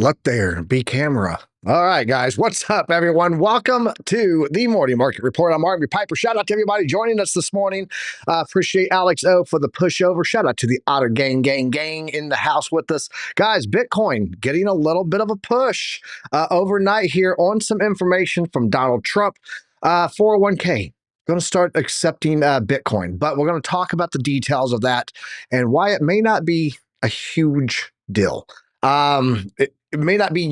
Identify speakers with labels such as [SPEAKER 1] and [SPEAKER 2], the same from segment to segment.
[SPEAKER 1] Look there, be camera. All right, guys, what's up, everyone? Welcome to the Morning Market Report. I'm Marvin Piper. Shout out to everybody joining us this morning. Appreciate Alex O for the pushover. Shout out to the Otter gang in the house with us. Guys, Bitcoin getting a little bit of a push overnight here on some information from Donald Trump. 401k. Going to start accepting Bitcoin, but we're going to talk about the details of that and why it may not be a huge deal. It may not be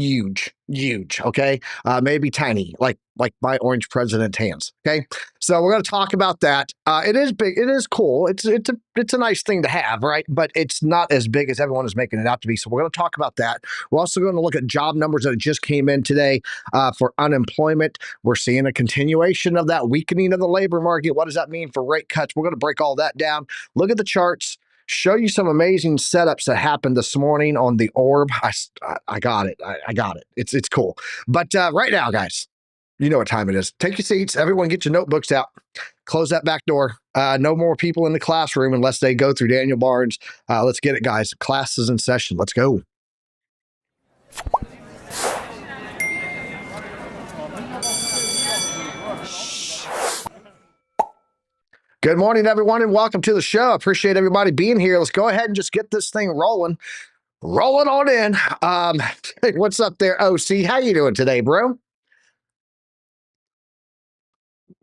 [SPEAKER 1] huge, okay? Maybe tiny, like my orange president hands, okay? So we're going to talk about that. It is big. It is cool. It's a nice thing to have, right? But it's not as big as everyone is making it out to be. So we're going to talk about that. We're also going to look at job numbers that just came in today for unemployment. We're seeing a continuation of that weakening of the labor market. What does that mean for rate cuts? We're going to break all that down. Look at the charts. Show you some amazing setups that happened this morning on the orb. I got it. I got it. It's cool. But right now, guys, you know what time it is. Take your seats. Everyone get your notebooks out. Close that back door. No more people in the classroom unless they go through Daniel Barnes. Let's get it, guys. Class is in session. Let's go. Good morning, everyone, and welcome to the show. I appreciate everybody being here. Let's go ahead and just get this thing rolling. Rolling on in. Hey, what's up there, OC? How you doing today, bro?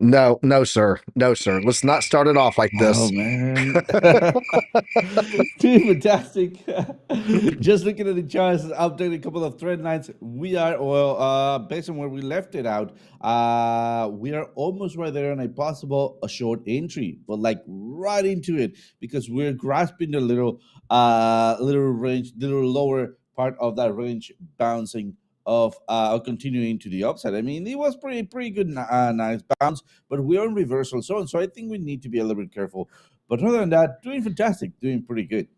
[SPEAKER 1] No, sir. No, sir. Let's not start it off like this.
[SPEAKER 2] Oh, man. Doing fantastic. Just looking at the charts, updating a couple of trend lines. We are, well, based on where we left it out, we are almost right there on a short entry, but like right into it because we're grasping the little range, little lower part of that range, bouncing of continuing to the upside. I mean, it was pretty good, nice bounce, but we're on reversal zone, so I think we need to be a little bit careful. But other than that, doing fantastic, doing pretty good.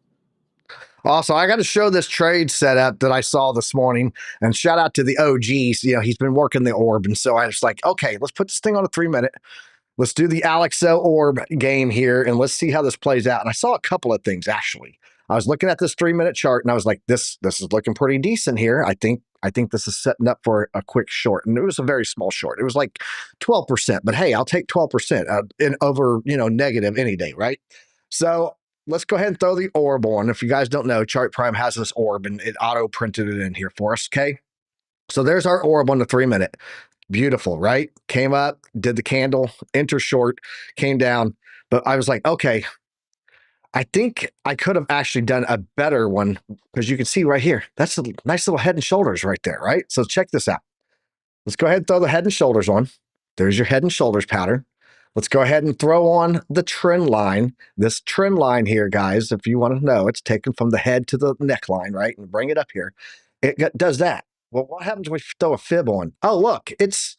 [SPEAKER 1] Also, I got to show this trade setup that I saw this morning, and shout out to the OGs. You know, he's been working the orb, and so I was like, okay, let's put this thing on a 3-minute. Let's do the Alexo orb game here, and let's see how this plays out. And I saw a couple of things actually. I was looking at this 3-minute chart, and I was like, this is looking pretty decent here. I think this is setting up for a quick short, and it was a very small short. It was like 12%, but hey, I'll take 12% in over negative any day, right? So let's go ahead and throw the orb on. If you guys don't know, Chart Prime has this orb, and it auto printed it in here for us. Okay, so there's our orb on the 3-minute. Beautiful, right? Came up, did the candle, enter short, came down. But I was like, okay, I think I could have actually done a better one because you can see right here, that's a nice little head and shoulders right there, right? So check this out. Let's go ahead and throw the head and shoulders on. There's your head and shoulders pattern. Let's go ahead and throw on the trend line. This trend line here, guys, if you want to know, it's taken from the head to the neckline, right? And bring it up here. It does that. Well, what happens when we throw a fib on? Oh, look, it's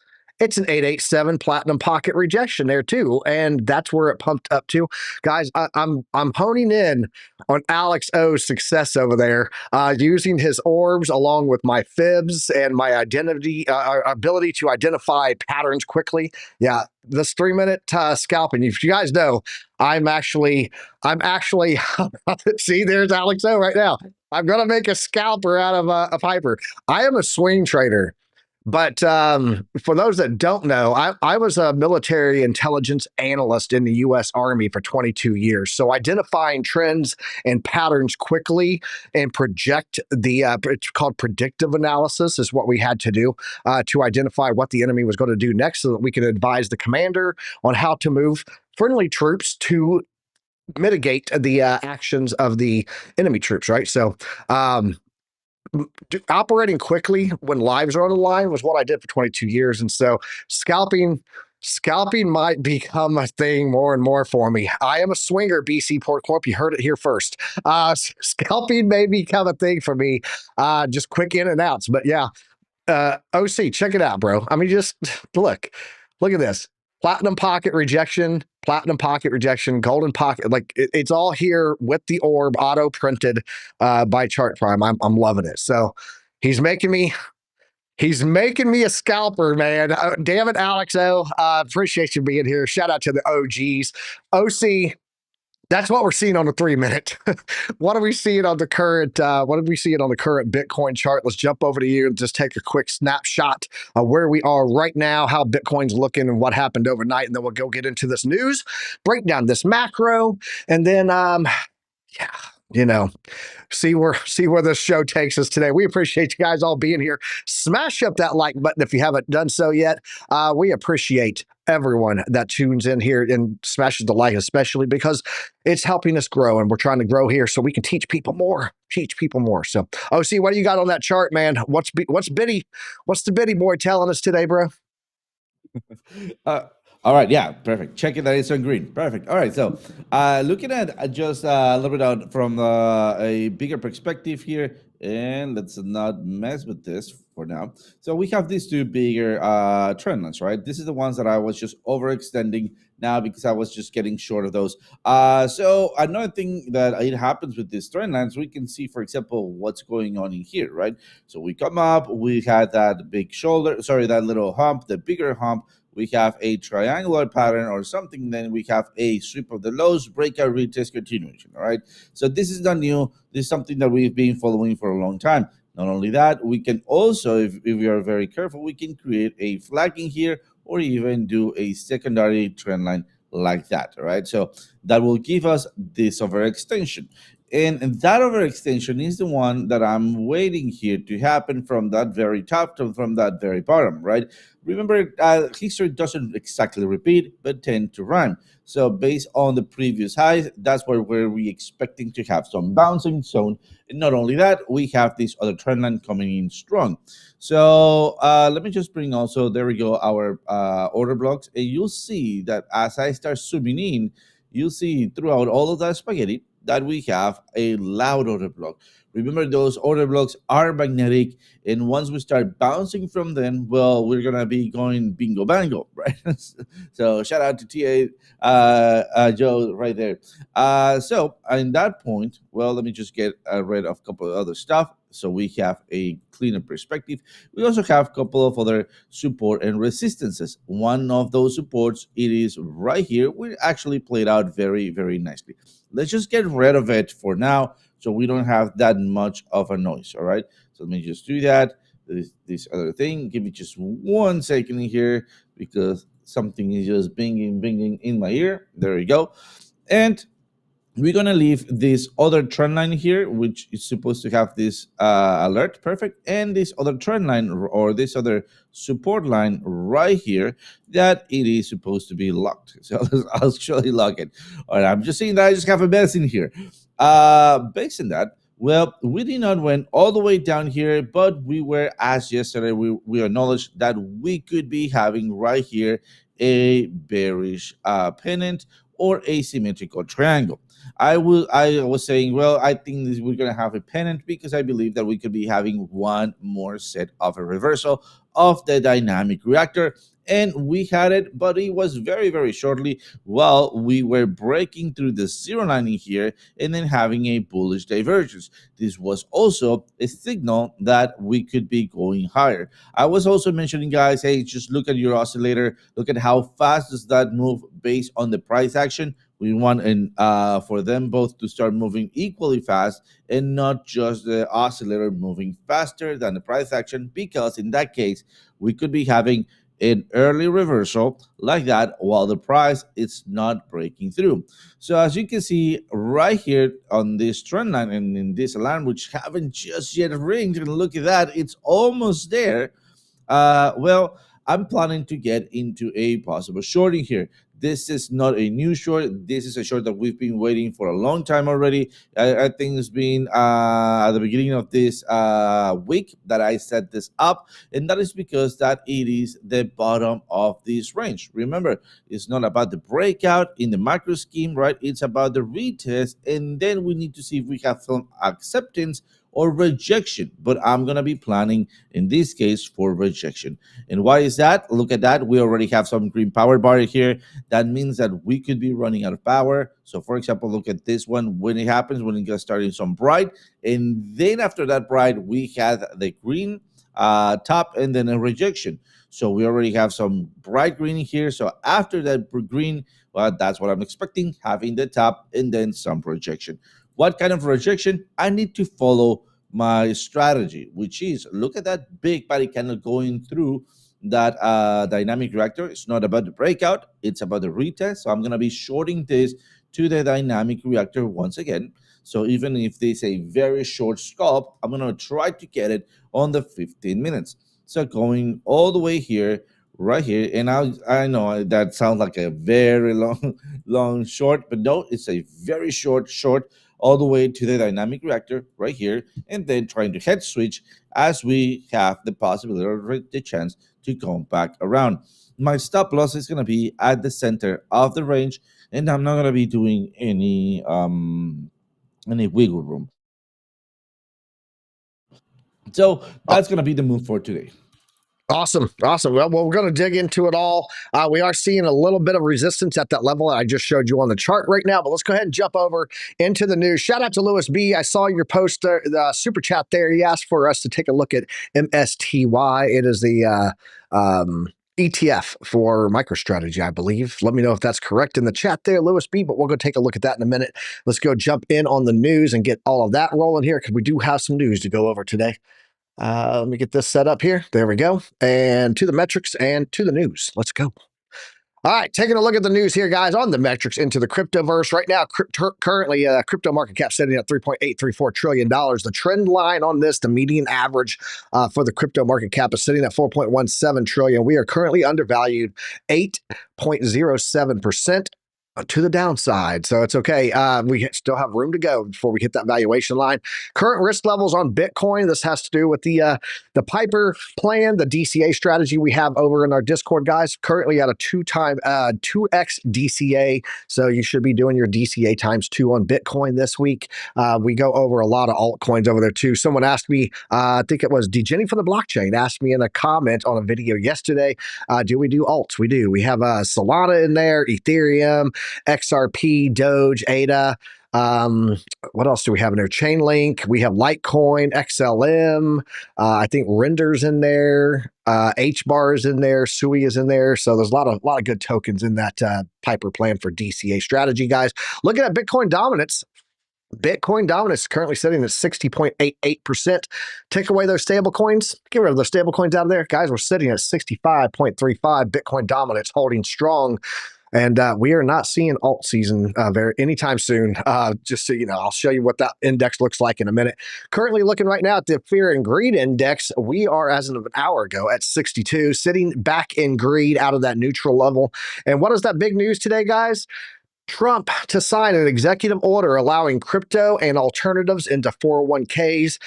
[SPEAKER 1] an 887 platinum pocket rejection there too, and that's where it pumped up to. Guys, I'm honing in on Alex O's success over there, using his orbs along with my fibs and my ability to identify patterns quickly. Yeah, this 3-minute scalping. If you guys know, I'm actually see, there's Alex O right now. I'm gonna make a scalper out of a Piper. I am a swing trader. But for those that don't know, I was a military intelligence analyst in the U.S. Army for 22 years. So identifying trends and patterns quickly and project it's called predictive analysis is what we had to do to identify what the enemy was going to do next so that we could advise the commander on how to move friendly troops to mitigate the actions of the enemy troops, right? So operating quickly when lives are on the line was what I did for 22 years. And so scalping might become a thing more and more for me. I am a swinger, BC Port Corp. You heard it here first. Scalping may become a thing for me. Just quick in and outs. But yeah, OC, check it out, bro. I mean, just look at this. Platinum pocket rejection, golden pocket. Like it's all here with the orb auto printed by Chart Prime. I'm loving it. So he's making me a scalper, man. Damn it, Alex O. Appreciate you being here. Shout out to the OGs. OC, That's what we're seeing on the 3 minute. What are we seeing on the current? What are we seeing on the current Bitcoin chart? Let's jump over to you and just take a quick snapshot of where we are right now, how Bitcoin's looking, and what happened overnight, and then we'll go get into this news, break down this macro, and then yeah, you know, see where this show takes us today. We appreciate you guys all being here. Smash up that like button if you haven't done so yet. We appreciate everyone that tunes in here and smashes the like, especially because it's helping us grow, and we're trying to grow here so we can teach people more. So, OC, what do you got on that chart, man? What's Biddy? What's the Biddy boy telling us today, bro?
[SPEAKER 2] Uh, all right, yeah, perfect. Check it that it's on green. Perfect. All right, so looking at just a little bit out from a bigger perspective here, and let's not mess with this for now. So we have these two bigger trend lines, right? This is the ones that I was just overextending now because I was just getting short of those. So another thing that it happens with these trend lines, we can see, for example, what's going on in here, right? So we come up, we had that big shoulder, sorry, that little hump, the bigger hump. We have a triangular pattern or something, then we have a sweep of the lows, breakout, retest, continuation, all right? So this is not new. This is something that we've been following for a long time. Not only that, we can also, if we are very careful, we can create a flagging here or even do a secondary trend line like that, all right? So that will give us this overextension. And that overextension is the one that I'm waiting here to happen from that very top to from that very bottom, right? Remember, history doesn't exactly repeat, but tend to rhyme. So based on the previous highs, that's where we're expecting to have some bouncing zone. And not only that, we have this other trend line coming in strong. So let me just bring also, there we go, our order blocks. And you'll see that as I start zooming in, you'll see throughout all of that spaghetti that we have a loud order block. Remember, those order blocks are magnetic, and once we start bouncing from them, well, we're gonna be going bingo bango, right? So shout out to TA Joe right there. So in that point, well, let me just get rid of a couple of other stuff so we have a cleaner perspective. We also have a couple of other support and resistances. One of those supports, it is right here. We actually played out very, very nicely. Let's just get rid of it for now so we don't have that much of a noise, all right? So let me just do that. This other thing, give me just 1 second here because something is just binging in my ear. There we go. And we're gonna leave this other trend line here, which is supposed to have this alert, perfect, and this other trend line or this other support line right here that it is supposed to be locked. So I'll actually lock it. All right, I'm just saying that I just have a mess in here. Based on that, well, we did not went all the way down here, but we were, as yesterday, we acknowledged that we could be having right here a bearish pennant or asymmetrical triangle. I was saying, well, I think we're gonna have a pennant because I believe that we could be having one more set of a reversal of the dynamic reactor. And we had it, but it was very, very shortly while we were breaking through the zero line in here and then having a bullish divergence. This was also a signal that we could be going higher. I was also mentioning, guys, hey, just look at your oscillator. Look at how fast does that move based on the price action. We want for them both to start moving equally fast and not just the oscillator moving faster than the price action, because in that case, we could be having an early reversal like that while the price is not breaking through. So as you can see right here on this trend line and in this alarm, which haven't just yet ringed, and look at that, it's almost there. Well, I'm planning to get into a possible shorting here. This is not a new short. This is a short that we've been waiting for a long time already. I think it's been at the beginning of this week that I set this up, and that is because that it is the bottom of this range. Remember, it's not about the breakout in the macro scheme, right? It's about the retest, and then we need to see if we have some acceptance or rejection, but I'm going to be planning in this case for rejection. And why is that? Look at that. We already have some green power bar here. That means that we could be running out of power. So for example, look at this one. When it happens, when it gets starting some bright, and then after that bright, we had the green top and then a rejection. So we already have some bright green here. So after that green, well, that's what I'm expecting, having the top and then some rejection. What kind of rejection? I need to follow my strategy, which is look at that big body candle going through that dynamic reactor. It's not about the breakout, it's about the retest. So I'm going to be shorting this to the dynamic reactor once again. So even if there's a very short scalp, I'm going to try to get it on the 15 minutes. So going all the way here, right here, and I know that sounds like a very long, long short, but no, it's a very short, all the way to the dynamic reactor right here, and then trying to head switch as we have the possibility or the chance to come back around. My stop loss is going to be at the center of the range, and I'm not going to be doing any wiggle room. So that's going to be the move for today.
[SPEAKER 1] Awesome. Well, we're going to dig into it all. We are seeing a little bit of resistance at that level I just showed you on the chart right now, but let's go ahead and jump over into the news. Shout out to Lewis B. I saw your post, the super chat there. He asked for us to take a look at MSTY. It is the ETF for MicroStrategy, I believe. Let me know if that's correct in the chat there, Lewis B, but we'll go take a look at that in a minute. Let's go jump in on the news and get all of that rolling here because we do have some news to go over today. Let me get this set up here. There we go. And to the metrics and to the news. Let's go. All right, taking a look at the news here, guys, on the metrics into the cryptoverse. Right now, currently, crypto market cap sitting at $3.834 trillion. The trend line on this, the median average for the crypto market cap is sitting at $4.17 trillion. We are currently undervalued 8.07%. To the downside, so it's okay. We still have room to go before we hit that valuation line. Current risk levels on Bitcoin. This has to do with the Piper plan, the DCA strategy we have over in our Discord, guys. Currently at a 2x DCA, so you should be doing your DCA times 2 on Bitcoin this week. We go over a lot of altcoins over there too. Someone asked me, I think it was DJenny from the blockchain, asked me in a comment on a video yesterday, do we do alts? We do. We have Solana in there, Ethereum, XRP, Doge, ADA. What else do we have in there? Chainlink. We have Litecoin, XLM. I think Render's in there. HBAR is in there. Sui is in there. So there's a lot of good tokens in that Piper plan for DCA strategy, guys. Looking at Bitcoin dominance. Bitcoin dominance is currently sitting at 60.88%. Take away those stable coins, get rid of those stable coins out of there. Guys, we're sitting at 65.35. Bitcoin dominance holding strong. And we are not seeing alt season anytime soon. Just so you know, I'll show you what that index looks like in a minute. Currently looking right now at the Fear and Greed Index, we are, as of an hour ago, at 62, sitting back in greed out of that neutral level. And what is that big news today, guys? Trump to sign an executive order allowing crypto and alternatives into 401ks.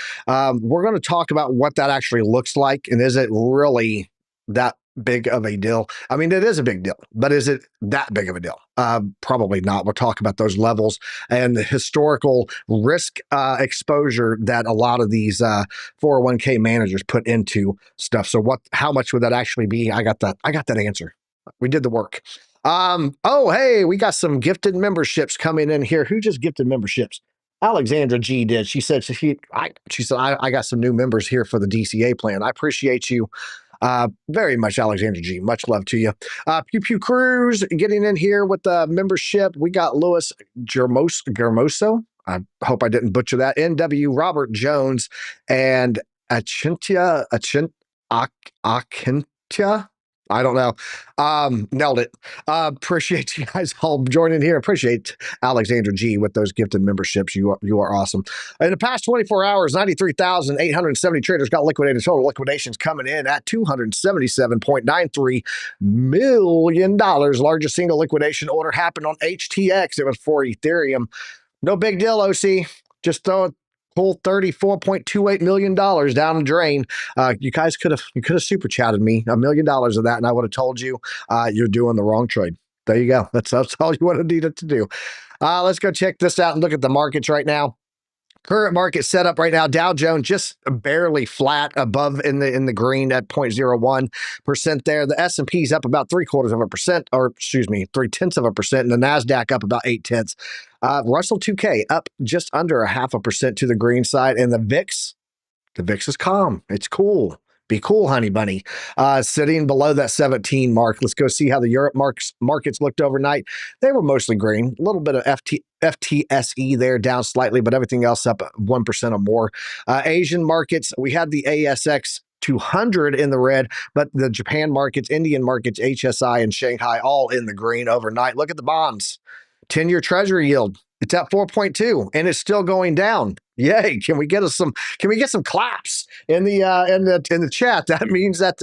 [SPEAKER 1] We're going to talk about what that actually looks like, and is it really that big of a deal? I mean, it is a big deal, but is it that big of a deal? Probably not. We'll talk about those levels and the historical risk exposure that a lot of these 401k managers put into stuff. So how much would that actually be? I got that answer. We did the work. Oh, hey, we got some gifted memberships coming in here. Who just gifted memberships? Alexandra G did. She said I got some new members here for the DCA plan. I appreciate you very much, Alexandra G. Much love to you. Pew Pew Cruz getting in here with the membership. We got Louis Germoso. I hope I didn't butcher that. NW Robert Jones and Achintia. I don't know. Nailed it. Appreciate you guys all joining here. Appreciate Alexandra G with those gifted memberships. You are awesome. In the past 24 hours, 93,870 traders got liquidated. Total liquidations coming in at $277.93 million. Largest single liquidation order happened on HTX. It was for Ethereum. No big deal, OC. Just pull $34.28 million down the drain. You guys could have super chatted me $1 million of that, and I would have told you you're doing the wrong trade. There you go. That's all you would have needed to do. Let's go check this out and look at the markets right now. Current market setup right now, Dow Jones just barely flat above in the green at 0.01% there. The S&P's up about 0.75%, or excuse me, 0.3%, and the NASDAQ up about 0.8. Russell 2K up just under 0.5% to the green side, and the VIX is calm. It's cool. Be cool, honey bunny. Sitting below that 17 mark. Let's go see how the Europe markets looked overnight. They were mostly green. A little bit of FTSE there down slightly, but everything else up 1% or more. Asian markets, we had the ASX 200 in the red, but the Japan markets, Indian markets, HSI, and Shanghai all in the green overnight. Look at the bonds. 10-year treasury yield. It's at 4.2 and it's still going down. Yay. Can we get some claps in the chat? That means that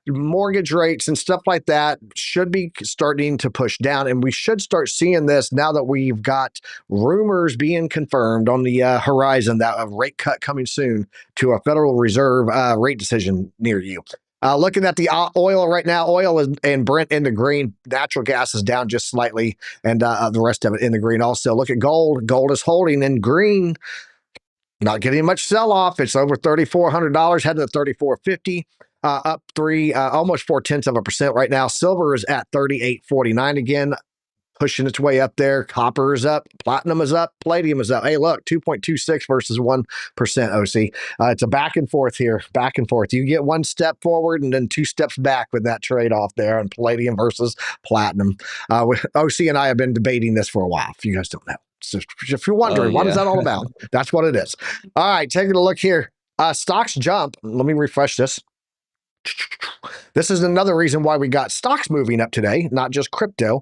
[SPEAKER 1] mortgage rates and stuff like that should be starting to push down, and we should start seeing this now that we've got rumors being confirmed on the horizon that a rate cut coming soon to a Federal Reserve rate decision near you. Looking at the oil right now, oil and Brent in the green. Natural gas is down just slightly, and the rest of it in the green also. Look at gold. Gold is holding in green. Not getting much sell-off. It's over $3,400, heading to $3,450. Up almost 0.4% right now. Silver is at $38.49 again, pushing its way up there. Copper is up, platinum is up, palladium is up. Hey, look, 2.26 versus 1%, OC. It's a back and forth here, back and forth. You get one step forward and then two steps back with that trade-off there on palladium versus platinum. OC and I have been debating this for a while, if you guys don't know. So if you're wondering, what is that all about? That's what it is. All right, taking a look here. Stocks jump. Let me refresh this. This is another reason why we got stocks moving up today, not just crypto,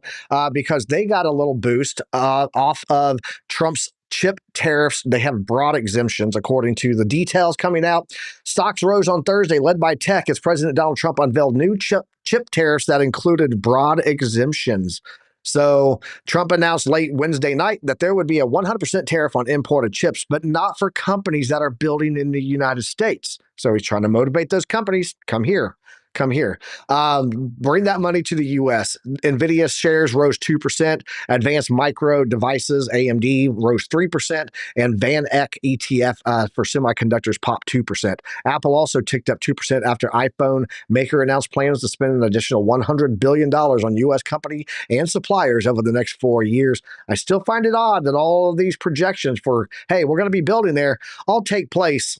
[SPEAKER 1] because they got a little boost off of Trump's chip tariffs. They have broad exemptions, according to the details coming out. Stocks rose on Thursday, led by tech, as President Donald Trump unveiled new chip tariffs that included broad exemptions. So Trump announced late Wednesday night that there would be a 100% tariff on imported chips, but not for companies that are building in the United States. So he's trying to motivate those companies. Come here. Bring that money to the U.S. NVIDIA shares rose 2%. Advanced Micro Devices, AMD, rose 3%. And VanEck ETF for semiconductors popped 2%. Apple also ticked up 2% after iPhone maker announced plans to spend an additional $100 billion on U.S. company and suppliers over the next 4 years. I still find it odd that all of these projections for, hey, we're going to be building there, all take place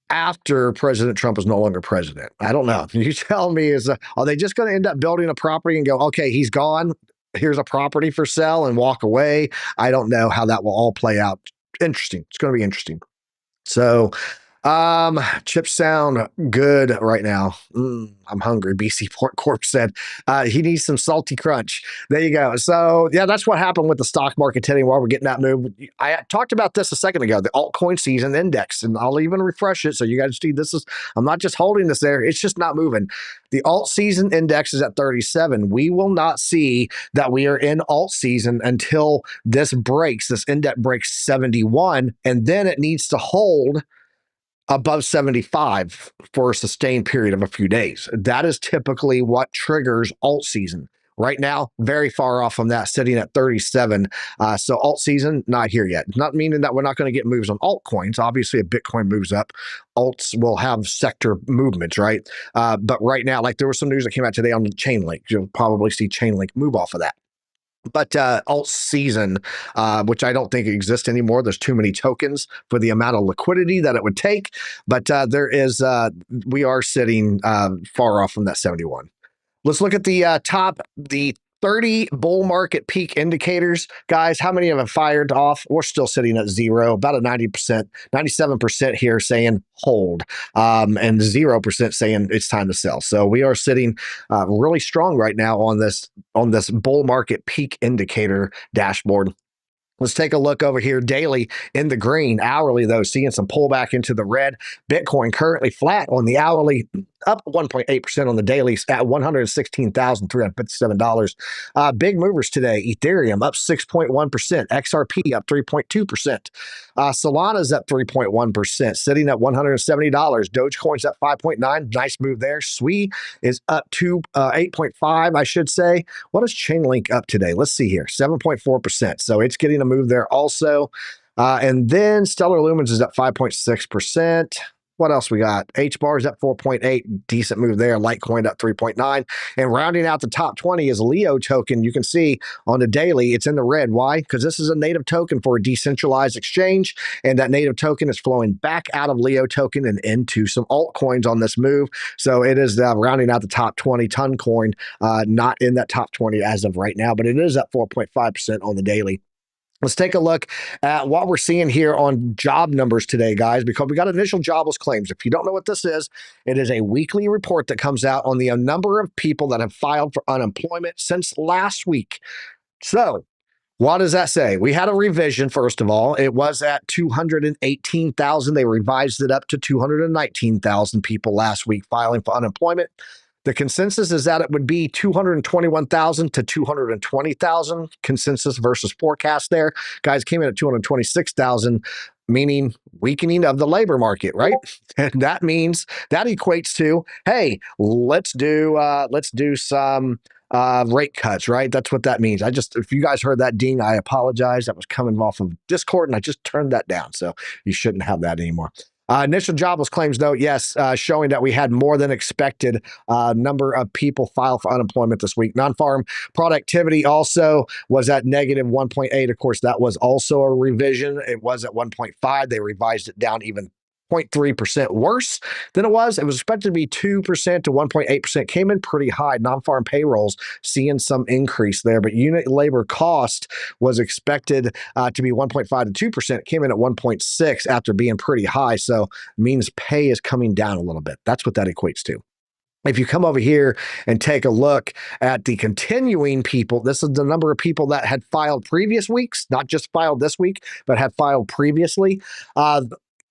[SPEAKER 1] after President Trump is no longer president. I don't know. You tell me, are they just going to end up building a property and go, okay, he's gone, here's a property for sale, and walk away? I don't know how that will all play out. Interesting. It's going to be interesting. So chips sound good right now. I'm hungry. BC Port Corp said he needs some salty crunch. There you go. So yeah, that's what happened with the stock market today while we're getting that move. I talked about this a second ago, the altcoin season index, and I'll even refresh it so you guys see this is, I'm not just holding this there. It's just not moving. The alt season index is at 37. We will not see that we are in alt season until this index breaks 71, and then it needs to hold above 75 for a sustained period of a few days. That is typically what triggers alt season. Right now, very far off from that, sitting at 37. So alt season, not here yet. Not meaning that we're not going to get moves on altcoins. Obviously, if Bitcoin moves up, alts will have sector movements, right? But right now, like there was some news that came out today on the Chainlink. You'll probably see Chainlink move off of that. But alt season, which I don't think exists anymore. There's too many tokens for the amount of liquidity that it would take. But we are sitting far off from that 71. Let's look at the the 30 bull market peak indicators. Guys, how many of them fired off? We're still sitting at zero, about a 90%, 97% here saying hold, and 0% saying it's time to sell. So we are sitting really strong right now on this bull market peak indicator dashboard. Let's take a look over here daily in the green. Hourly, though, seeing some pullback into the red. Bitcoin currently flat on the hourly, up 1.8% on the dailies at $116,357. Big movers today. Ethereum up 6.1%. XRP up 3.2%. Solana's up 3.1%, sitting at $170. Dogecoin's up 5.9%. Nice move there. SWI is up to 8.5%, I should say. What is Chainlink up today? Let's see here. 7.4%. So it's getting a move there also. And then Stellar Lumens is up 5.6%. What else we got? H bars up 4.8, decent move there. Litecoin up 3.9. And rounding out the top 20 is Leo token. You can see on the daily, it's in the red. Why? Because this is a native token for a decentralized exchange, and that native token is flowing back out of Leo token and into some altcoins on this move. So it is rounding out the top 20. Ton coin, not in that top 20 as of right now, but it is up 4.5% on the daily. Let's take a look at what we're seeing here on job numbers today, guys, because we got initial jobless claims. If you don't know what this is, it is a weekly report that comes out on the number of people that have filed for unemployment since last week. So, what does that say? We had a revision, first of all. It was at 218,000. They revised it up to 219,000 people last week filing for unemployment. The consensus is that it would be 221,000 to 220,000 consensus versus forecast there. Guys came in at 226,000, meaning weakening of the labor market, right? And that means that equates to, hey, let's do some rate cuts, right? That's what that means. If you guys heard that ding, I apologize. That was coming off of Discord, and I just turned that down. So you shouldn't have that anymore. Initial jobless claims, though, yes, showing that we had more than expected number of people file for unemployment this week. Non-farm productivity also was at negative 1.8. Of course, that was also a revision. It was at 1.5. They revised it down even 0.3% worse than it was. It was expected to be 2% to 1.8%. Came in pretty high. Non-farm payrolls seeing some increase there, but unit labor cost was expected to be 1.5 to 2%. Came in at 1.6 after being pretty high. So means pay is coming down a little bit. That's what that equates to. If you come over here and take a look at the continuing people, this is the number of people that had filed previous weeks, not just filed this week, but had filed previously.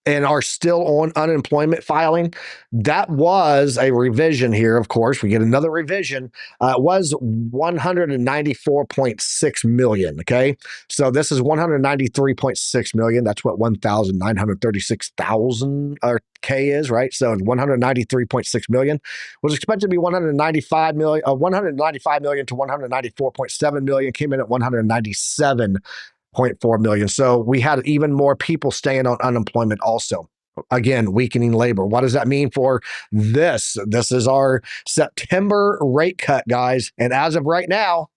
[SPEAKER 1] And are still on unemployment filing. That was a revision here, of course. We get another revision. It was 194.6 million, okay? So this is 193.6 million. That's what 1,936,000 or K is, right? So 193.6 million was expected to be 195 million to 194.7 million. Came in at 197 0.4 million. So we had even more people staying on unemployment also. Again, weakening labor. What does that mean for this? This is our September rate cut, guys. And as of right now,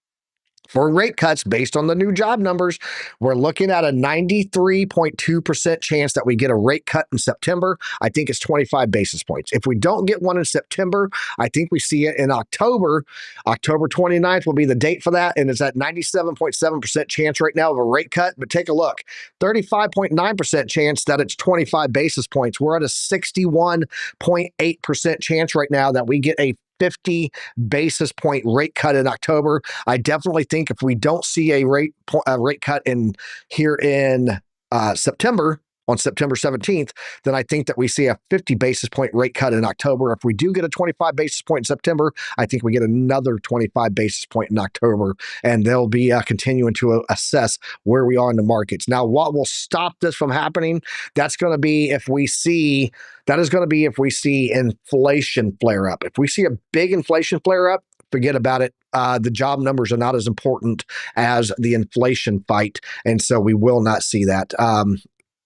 [SPEAKER 1] for rate cuts based on the new job numbers, we're looking at a 93.2% chance that we get a rate cut in September. I think it's 25 basis points. If we don't get one in September, I think we see it in October. October 29th will be the date for that, and it's at 97.7% chance right now of a rate cut. But take a look, 35.9% chance that it's 25 basis points. We're at a 61.8% chance right now that we get a 50 basis point rate cut in October. I definitely think if we don't see a rate cut here in September, on September 17th, then I think that we see a 50 basis point rate cut in October. If we do get a 25 basis point in September, I think we get another 25 basis point in October, and they'll be continuing to assess where we are in the markets. Now, what will stop this from happening? That's going to be if we see inflation flare up. If we see a big inflation flare up, forget about it. The job numbers are not as important as the inflation fight, and so we will not see that.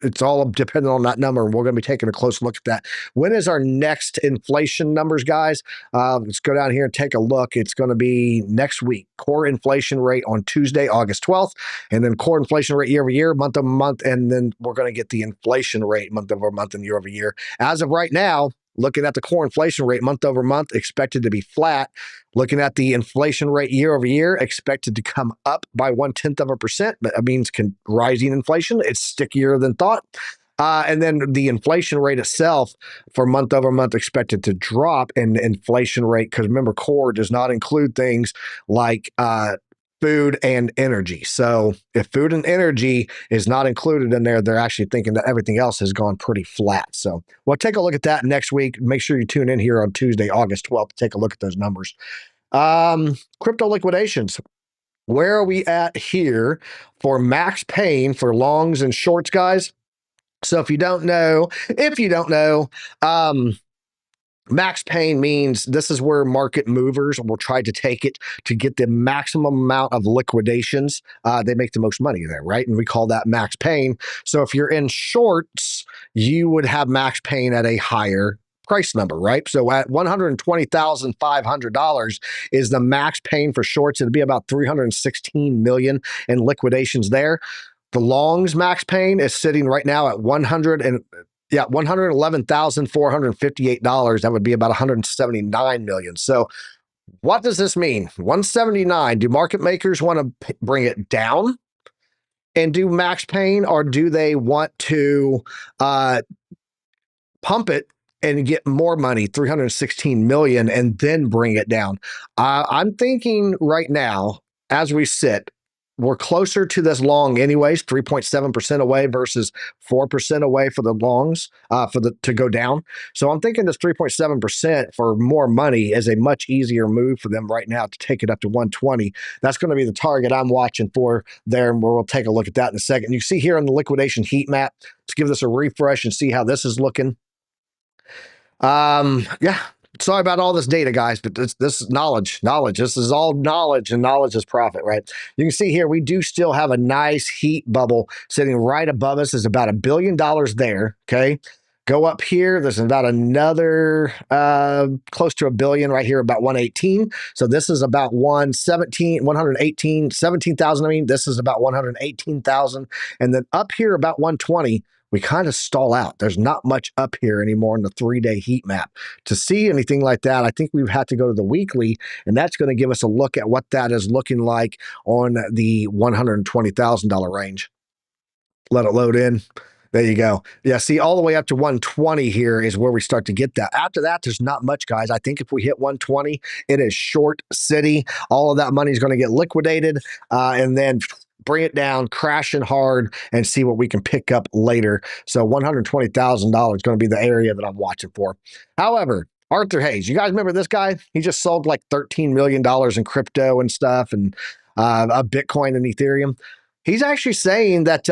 [SPEAKER 1] It's all dependent on that number, and we're going to be taking a close look at that. When is our next inflation numbers, guys? Let's go down here and take a look. It's going to be next week. Core inflation rate on Tuesday, August 12th, and then core inflation rate year over year, month over month, and then we're going to get the inflation rate month over month and year over year. As of right now, looking at the core inflation rate month over month, expected to be flat. Looking at the inflation rate year over year, expected to come up by 0.1%, but that means rising inflation. It's stickier than thought. And then the inflation rate itself for month over month expected to drop in inflation rate, because remember, core does not include things like food and energy. So if food and energy is not included in there, they're actually thinking that everything else has gone pretty flat. So we'll take a look at that next week. Make sure you tune in here on Tuesday, August 12th, to take a look at those numbers. Crypto liquidations. Where are we at here for max pain for longs and shorts, guys? So if you don't know, Max pain means this is where market movers will try to take it to get the maximum amount of liquidations. They make the most money there, right? And we call that max pain. So if you're in shorts, you would have max pain at a higher price number, right? So at $120,500 is the max pain for shorts. It'd be about 316 million in liquidations there. The longs max pain is sitting right now at $111,458. That would be about 179 million. So what does this mean? 179. Do market makers want to bring it down and do max pain, or do they want to pump it and get more money, 316 million, and then bring it down? I'm thinking right now, as we sit, we're closer to this long anyways, 3.7% away versus 4% away for the longs to go down. So I'm thinking this 3.7% for more money is a much easier move for them right now to take it up to 120. That's going to be the target I'm watching for there, and we'll take a look at that in a second. You see here on the liquidation heat map, let's give this a refresh and see how this is looking. Yeah. Sorry about all this data, guys, but this is knowledge. This is all knowledge, and knowledge is profit, right? You can see here we do still have a nice heat bubble sitting right above us. There's about $1 billion there. Okay. Go up here. There's about another close to $1 billion right here, about 118. So this is about 17,000. I mean, this is about 118,000. And then up here about 120. We kind of stall out. There's not much up here anymore in the 3-day heat map. To see anything like that, I think we've had to go to the weekly, and that's going to give us a look at what that is looking like on the $120,000 range. Let it load in. There you go. Yeah, see, all the way up to 120 here is where we start to get that. After that, there's not much, guys. I think if we hit 120, it is short city. All of that money is going to get liquidated, and then bring it down, crashing hard, and see what we can pick up later. So $120,000 is going to be the area that I'm watching for. However, Arthur Hayes, you guys remember this guy? He just sold like $13 million in crypto and stuff, and Bitcoin and Ethereum. He's actually saying that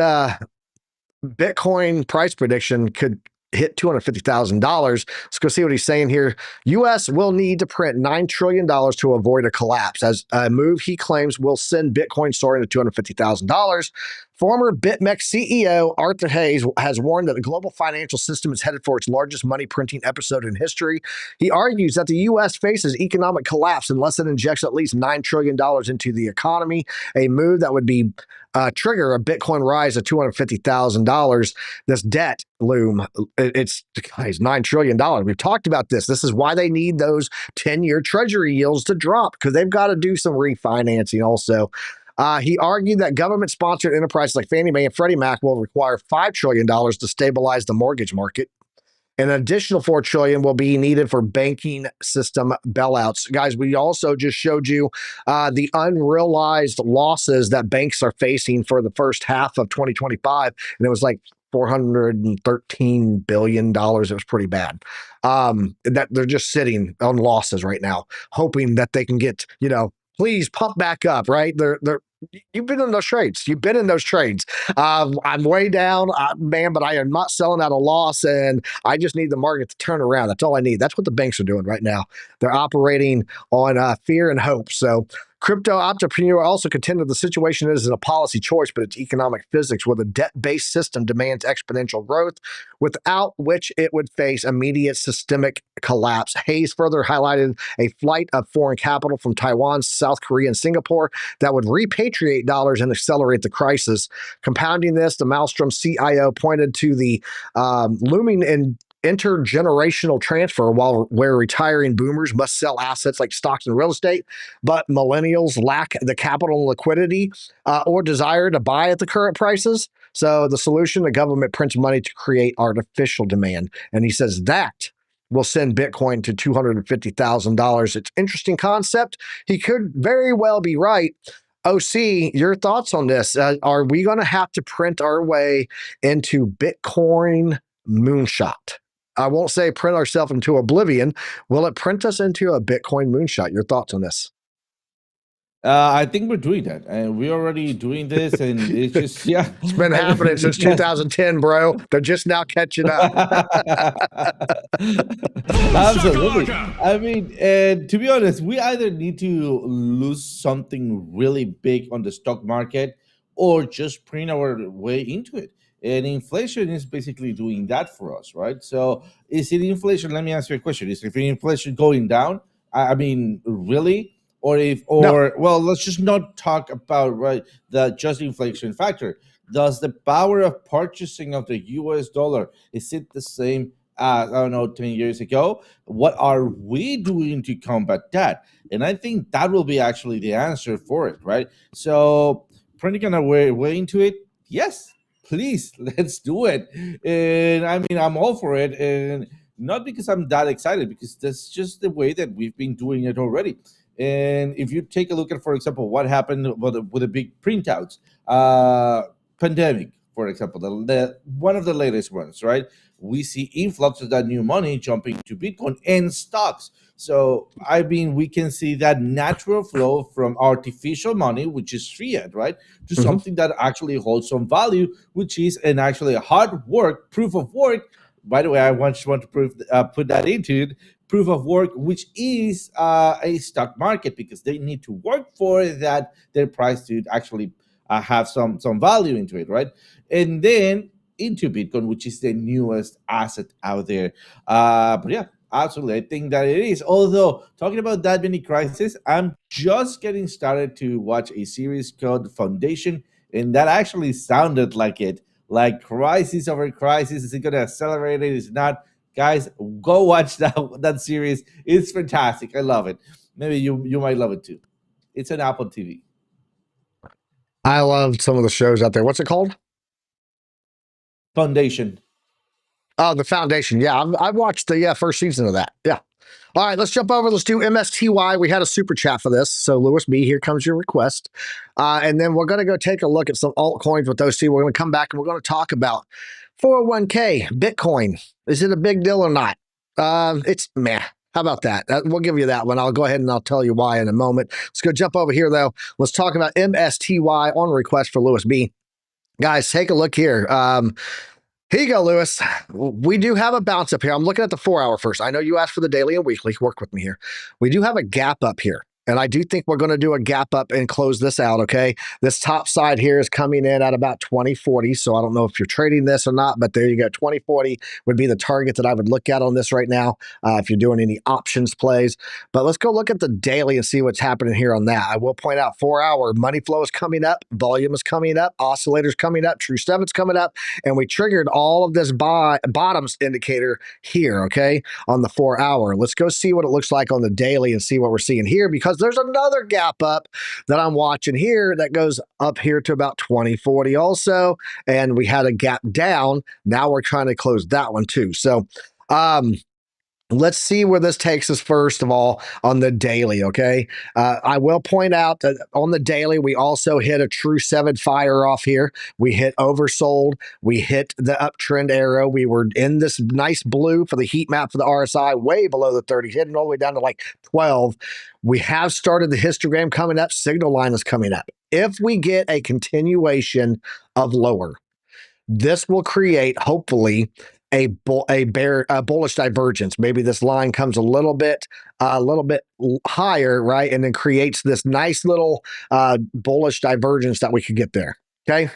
[SPEAKER 1] Bitcoin price prediction could hit $250,000. Let's go see what he's saying here. U.S. will need to print $9 trillion to avoid a collapse, as a move he claims will send Bitcoin soaring to $250,000. Former BitMEX CEO Arthur Hayes has warned that the global financial system is headed for its largest money printing episode in history. He argues that the U.S. faces economic collapse unless it injects at least $9 trillion into the economy, a move that would be trigger a Bitcoin rise of $250,000. This debt loom, it's guys, $9 trillion. We've talked about this. This is why they need those 10-year treasury yields to drop, because they've got to do some refinancing also. He argued that government-sponsored enterprises like Fannie Mae and Freddie Mac will require $5 trillion to stabilize the mortgage market. An additional $4 trillion will be needed for banking system bailouts. Guys, we also just showed you the unrealized losses that banks are facing for the first half of 2025, and it was like $413 billion. It was pretty bad. That they're just sitting on losses right now, hoping that they can get, please pump back up, right? You've been in those trades. I'm way down, man, but I am not selling at a loss, and I just need the market to turn around. That's all I need. That's what the banks are doing right now. They're operating on fear and hope. So crypto entrepreneur also contended the situation isn't a policy choice, but it's economic physics, where the debt-based system demands exponential growth, without which it would face immediate systemic collapse. Hayes further highlighted a flight of foreign capital from Taiwan, South Korea, and Singapore that would repatriate dollars and accelerate the crisis. Compounding this, the Maelstrom CIO pointed to the looming intergenerational transfer, where retiring boomers must sell assets like stocks and real estate, but millennials lack the capital and liquidity or desire to buy at the current prices. So the solution, the government prints money to create artificial demand. And he says that will send Bitcoin to $250,000. It's an interesting concept. He could very well be right. OC, your thoughts on this? Are we going to have to print our way into Bitcoin moonshot? I won't say print ourselves into oblivion. Will it print us into a Bitcoin moonshot? Your thoughts on this?
[SPEAKER 2] I think we're doing that, and we're already doing this, and it's just yeah.
[SPEAKER 1] It's been
[SPEAKER 2] I
[SPEAKER 1] happening
[SPEAKER 2] mean,
[SPEAKER 1] since 2010, bro. They're just now catching up.
[SPEAKER 2] Absolutely. I mean, and to be honest, we either need to lose something really big on the stock market or just print our way into it. And inflation is basically doing that for us, right? So, is it inflation? Let me ask you a question: is if inflation going down? I mean, really? Or if,
[SPEAKER 1] No,
[SPEAKER 2] or well, let's just not talk about right the just inflation factor. Does the power of purchasing of the U.S. dollar, is it the same I don't know, 10 years ago? What are we doing to combat that? And I think that will be actually the answer for it, right? So, printing our way into it, yes, please, let's do it. And I mean, I'm all for it. And not because I'm that excited, because that's just the way that we've been doing it already. And if you take a look at, for example, what happened with the big printouts, pandemic, for example, the one of the latest ones, right? We see influx of that new money jumping to Bitcoin and stocks. So I mean, we can see that natural flow from artificial money, which is fiat, right, to
[SPEAKER 1] hmm
[SPEAKER 2] something that actually holds some value, which is an actually a hard work proof of work. By the way, I just want to put that into it. Proof of work, which is a stock market, because they need to work for that their price to actually have some value into it, right? And then into Bitcoin, which is the newest asset out there. But yeah, absolutely, I think that it is. Although talking about that many crises, I'm just getting started to watch a series called Foundation, and that actually sounded like it, like crisis over crisis. Is it going to accelerate it? Is it not? Guys, go watch that series. It's fantastic. I love it. Maybe you might love it too. It's an Apple TV.
[SPEAKER 1] I love some of the shows out there. What's it called?
[SPEAKER 2] Foundation.
[SPEAKER 1] Oh, The Foundation. Yeah, I've watched the first season of that. Yeah. All right, let's jump over. Let's do MSTY. We had a super chat for this. So, Lewis B, here comes your request. And then we're going to go take a look at some altcoins with those two. We're going to come back and we're going to talk about 401k, Bitcoin. Is it a big deal or not? It's meh. How about that? We'll give you that one. I'll go ahead and I'll tell you why in a moment. Let's go jump over here, though. Let's talk about MSTY on request for Lewis B. Guys, take a look here. Here you go, Lewis. We do have a bounce up here. I'm looking at the 4 hour first. I know you asked for the daily and weekly. Work with me here. We do have a gap up here. And I do think we're going to do a gap up and close this out, okay? This top side here is coming in at about 2040. So I don't know if you're trading this or not, but there you go. 2040 would be the target that I would look at on this right now if you're doing any options plays. But let's go look at the daily and see what's happening here on that. I will point out 4 hour money flow is coming up, volume is coming up, oscillators coming up, true stuff is coming up, and we triggered all of this bottoms indicator here, okay, on the 4 hour. Let's go see what it looks like on the daily and see what we're seeing here, because there's another gap up that I'm watching here that goes up here to about 2040 also, and we had a gap down. Now we're trying to close that one too. So let's see where this takes us first of all on the daily, okay? I will point out that on the daily, we also hit a true 7 fire off here. We hit oversold. We hit the uptrend arrow. We were in this nice blue for the heat map for the RSI, way below the 30, hitting all the way down to like 12. We have started the histogram coming up. Signal line is coming up. If we get a continuation of lower, this will create, hopefully, a bullish divergence. Maybe this line comes a little bit higher, right, and then creates this nice little bullish divergence that we could get there. Okay.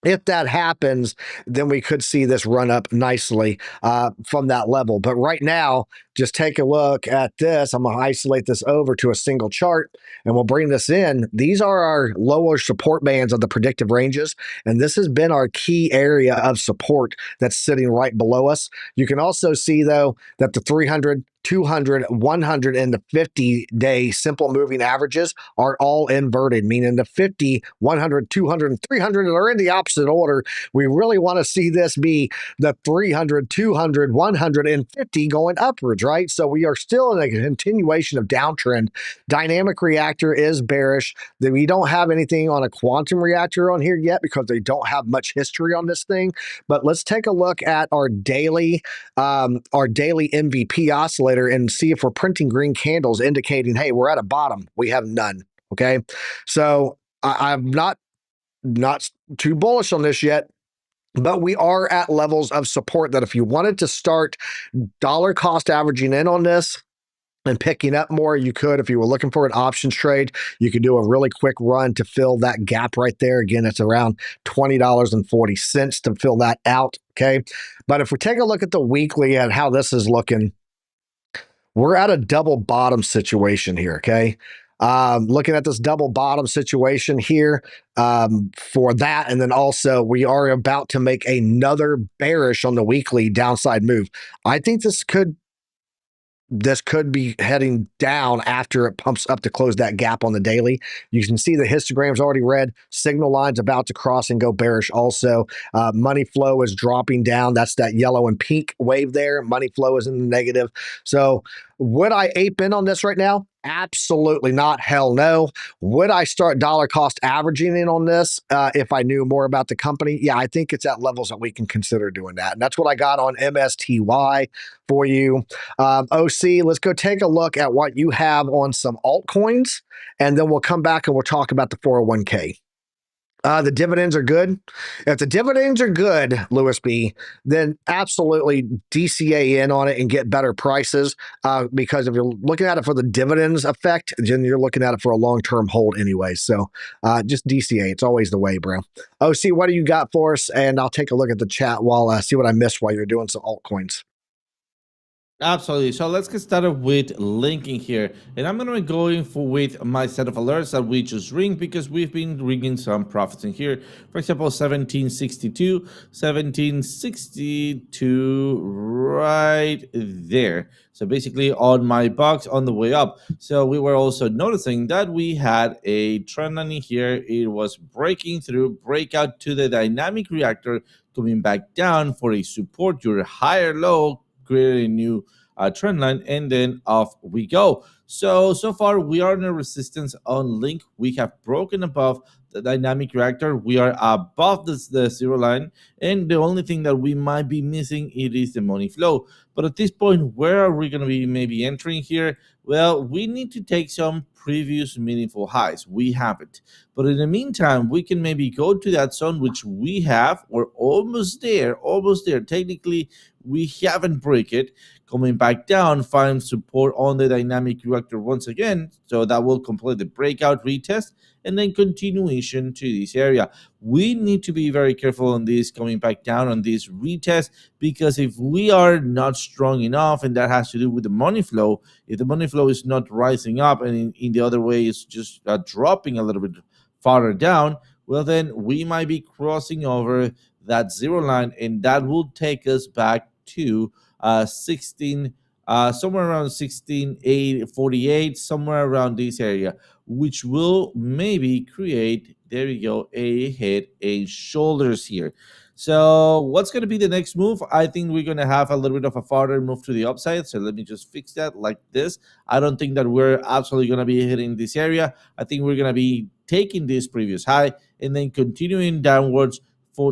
[SPEAKER 1] If that happens, then we could see this run up nicely from that level. But right now, just take a look at this. I'm going to isolate this over to a single chart, and we'll bring this in. These are our lower support bands of the predictive ranges, and this has been our key area of support that's sitting right below us. You can also see, though, that the 300, 200, 100, and the 50-day simple moving averages are all inverted, meaning the 50, 100, 200, and 300 are in the opposite order. We really want to see this be the 300, 200, 100, and 50 going upwards, right? So we are still in a continuation of downtrend. Dynamic reactor is bearish. We don't have anything on a quantum reactor on here yet because they don't have much history on this thing. But let's take a look at our daily MVP oscillator and see if we're printing green candles indicating, hey, we're at a bottom. We have none. Okay. So I'm not too bullish on this yet, but we are at levels of support that if you wanted to start dollar cost averaging in on this and picking up more, you could. If you were looking for an options trade, you could do a really quick run to fill that gap right there. Again, it's around $20.40 to fill that out. Okay. But if we take a look at the weekly and how this is looking, we're at a double bottom situation here. Okay. Looking at this double bottom situation here for that. And then also, we are about to make another bearish on the weekly downside move. I think this could be heading down after it pumps up to close that gap on the daily. You can see the histogram's already red. Signal line's about to cross and go bearish also. Money flow is dropping down. That's that yellow and pink wave there. Money flow is in the negative. So would I ape in on this right now? Absolutely not. Hell no. Would I start dollar cost averaging in on this if I knew more about the company? Yeah, I think it's at levels that we can consider doing that. And that's what I got on MSTY for you. OC, let's go take a look at what you have on some altcoins, and then we'll come back and we'll talk about the 401k. The dividends are good. If the dividends are good, Louis B, then absolutely DCA in on it and get better prices. Because if you're looking at it for the dividends effect, then you're looking at it for a long-term hold anyway. So just DCA. It's always the way, bro. OC, what do you got for us? And I'll take a look at the chat while see what I missed while you're doing some altcoins.
[SPEAKER 2] Absolutely. So let's get started with linking here. And I'm going to be going with my set of alerts that we just ring because we've been ringing some profits in here. For example, 1762 right there. So basically on my box on the way up. So we were also noticing that we had a trend line in here. It was breaking through, breakout to the dynamic reactor, coming back down for a support, your higher low, create a new trend line, and then off we go. So far we are in a resistance on link. We have broken above the dynamic reactor. We are above the zero line, and the only thing that we might be missing it is the money flow. But at this point, where are we going to be maybe entering here? Well, we need to take some previous meaningful highs. We haven't. But in the meantime, we can maybe go to that zone, which we have. We're almost there, almost there. Technically, we haven't break it. Coming back down, find support on the dynamic reactor once again. So that will complete the breakout retest and then continuation to this area. We need to be very careful on this coming back down on this retest, because if we are not strong enough, and that has to do with the money flow, if the money flow is not rising up and in the other way is just dropping a little bit farther down, well, then we might be crossing over that zero line, and that will take us back to 16, somewhere around 16,848, somewhere around this area, which will maybe create, there you go, a head and shoulders here. So what's going to be the next move? I think we're going to have a little bit of a farther move to the upside. So let me just fix that like this. I don't think that we're absolutely going to be hitting this area. I think we're going to be taking this previous high and then continuing downwards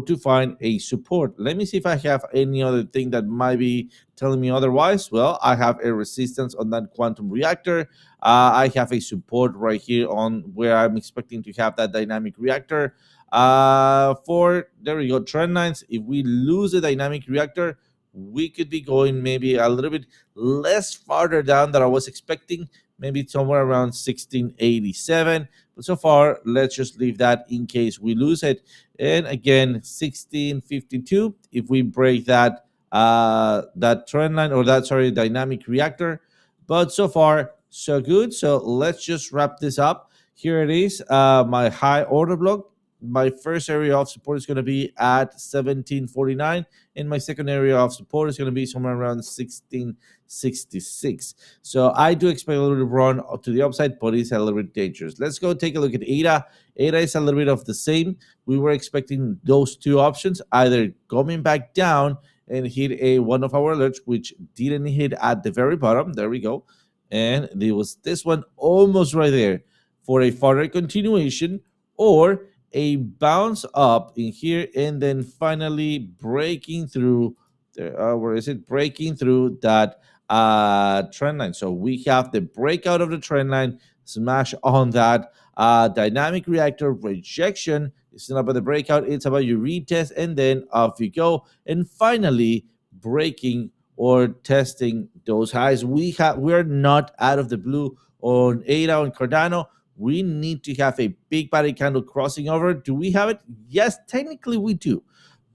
[SPEAKER 2] to find a support. Let me see if I have any other thing that might be telling me otherwise. Well, I have a resistance on that quantum reactor. I have a support right here on where I'm expecting to have that dynamic reactor. There we go, trend lines. If we lose the dynamic reactor, we could be going maybe a little bit less farther down than I was expecting, maybe somewhere around 1687. But so far, let's just leave that in case we lose it. And again, 1652, if we break that that trend line, or that, sorry, dynamic reactor. But so far, so good. So let's just wrap this up. Here it is, my high order block. My first area of support is going to be at 1749, and my second area of support is going to be somewhere around 1666. So I do expect a little bit of run up to the upside, but it's a little bit dangerous. Let's go take a look at ADA. ADA is a little bit of the same. We were expecting those two options, either coming back down and hit one of our alerts, which didn't hit at the very bottom. There we go. And there was this one almost right there for a further continuation, or a bounce up in here and then finally breaking through where is it, breaking through that trend line. So we have the breakout of the trend line, smash on that dynamic reactor rejection. It's not about the breakout, it's about your retest, and then off you go. And finally, breaking or testing those highs. We're not out of the blue on ADA and Cardano. We need to have a big body candle crossing over. Do we have it? Yes, technically we do.